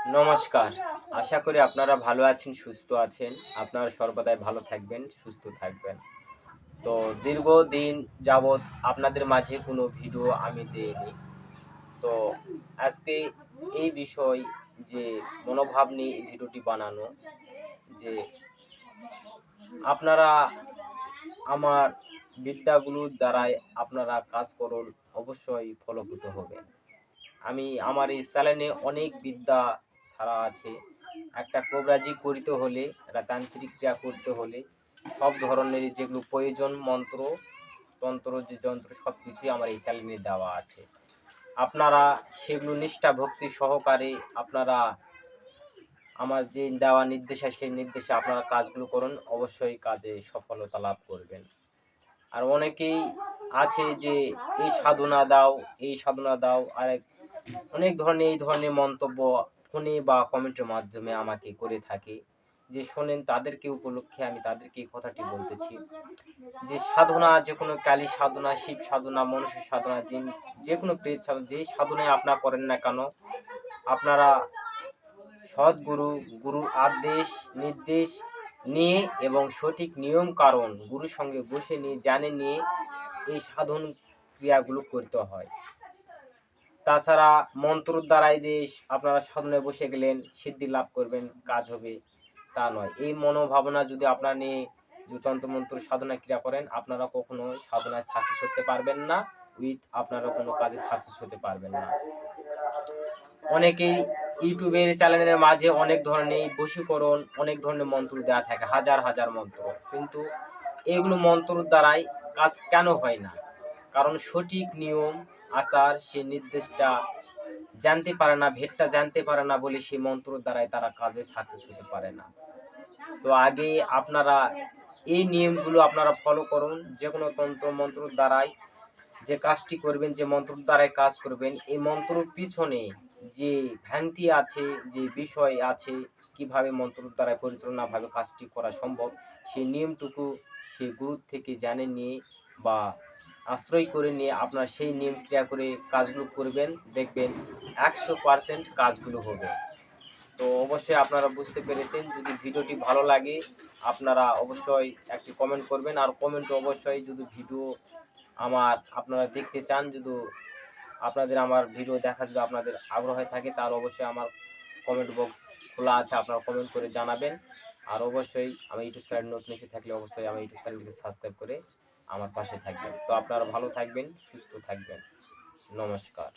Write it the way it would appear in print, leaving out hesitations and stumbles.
নমস্কার। আশা করি আপনারা ভালো আছেন, সুস্থ আছেন। আপনারা সর্বদাই ভালো থাকবেন, সুস্থ থাকবেন। তো দীর্ঘদিন যাবৎ আপনাদের মাঝে কোনো ভিডিও আমি দেইনি। তো আজকে এই বিষয় যে মনোভাব নিয়ে এই ভিডিওটি বানানো যে আপনারা আমার বিদ্যাগুলোর দ্বারাই আপনারা কাজ করুন, অবশ্যই ফলপ্রসূ হবেন। আমি আমার এই চ্যানেলে অনেক বিদ্যা ছাড়া আছে। একটা কবিরাজি করিতে হলে, একটা তান্ত্রিক ক্রিয়া করতে হলে সব ধরনের যেগুলো প্রয়োজন মন্ত্র, তন্ত্র যে যন্ত্র সবকিছুই আমার এই চ্যানেলে দেওয়া আছে। আপনারা সেগুলো নিষ্ঠা ভক্তি সহকারে আপনারা আমার যে দেওয়া নির্দেশ আছে সেই নির্দেশে আপনারা কাজগুলো করুন, অবশ্যই কাজে সফলতা লাভ করবেন। আর অনেকেই আছে যে এই সাধনা দাও, এই সাধনা দাও, আর অনেক ধরনের এই ধরনের মন্তব্য ফোনে বা কমেন্টের মাধ্যমে আমাকে করে থাকে। যে শোনেন তাদেরকে উপলক্ষে আমি তাদেরকে এই কথাটি বলতেছি যে সাধনা, যে কোনো কালী সাধনা, শিব সাধনা, মনুষ্য সাধনা, জিন, যে কোনো প্রেত সাধনা, যে সাধনায় আপনারা করেন না কেন, আপনারা সদ্গুরু, গুরুর আদেশ নির্দেশ নিয়ে এবং সঠিক নিয়ম কারণ গুরুর সঙ্গে বসে নিয়ে জানে নিয়ে এই সাধন ক্রিয়াগুলো করতে হয়। তাছাড়া মন্ত্রর দ্বারাই যে আপনারা সাধনায় বসে গেলেন সিদ্ধি লাভ করবেন, কাজ হবে, তা নয়। এই মনোভাবনা যদি আপনারা নিয়ে যে তন্ত্রমন্ত্র সাধনা ক্রিয়া করেন, আপনারা কখনো সাধনায় সাকসেস হতে পারবেন না, আপনারা কোনো কাজে সাকসেস হতে পারবেন না। অনেকেই ইউটিউবের চ্যানেলের মাঝে অনেক ধরনের বশীকরণ, অনেক ধরনের মন্ত্র দেওয়া থাকে, হাজার হাজার মন্ত্র, কিন্তু এগুলো মন্ত্রর দ্বারাই কাজ কেন হয় না? কারণ সঠিক নিয়ম আচার সে নির্দেশটা জানতে পারে না, ভেদটা জানতে পারে না বলে সেই মন্ত্রর দ্বারাই তারা কাজে সাকসেস হতে পারে না। তো আগে আপনারা এই নিয়মগুলো আপনারা ফলো করুন। যে কোনো তন্ত্র মন্ত্রর দ্বারাই যে কাজটি করবেন, যে মন্ত্রর দ্বারাই কাজ করবেন, এই মন্ত্রর পিছনে যে ভ্রান্তি আছে, যে বিষয় আছে, কিভাবে মন্ত্রর দ্বারা পরিচালনাভাবে কাজটি করা সম্ভব, সেই নিয়মটুকু সেই গুরুর থেকে জানে নিয়ে বা আশ্রয় করে নিয়ে আপনার সেই নিয়ম ক্রিয়া করে কাজগুলো করবেন, দেখবেন 100% কাজগুলো হবে। তো অবশ্যই আপনারা বুঝতে পেরেছেন। যদি ভিডিওটি ভালো লাগে আপনারা অবশ্যই একটি কমেন্ট করবেন, আর কমেন্টে অবশ্যই যদি ভিডিও আপনারা দেখতে চান, যদি আপনাদের আমার ভিডিও দেখা যদি আপনাদের আগ্রহ থাকে, তাহলে অবশ্যই আমার কমেন্ট বক্স খোলা আছে, আপনারা কমেন্ট করে জানাবেন। আর অবশ্যই আমার ইউটিউব চ্যানেল নতুন এসে থাকলে অবশ্যই আমার ইউটিউব চ্যানেলটিকে সাবস্ক্রাইব করে আমার পাশে থাকবেন। তো আপনারা ভালো থাকবেন, সুস্থ থাকবেন। নমস্কার।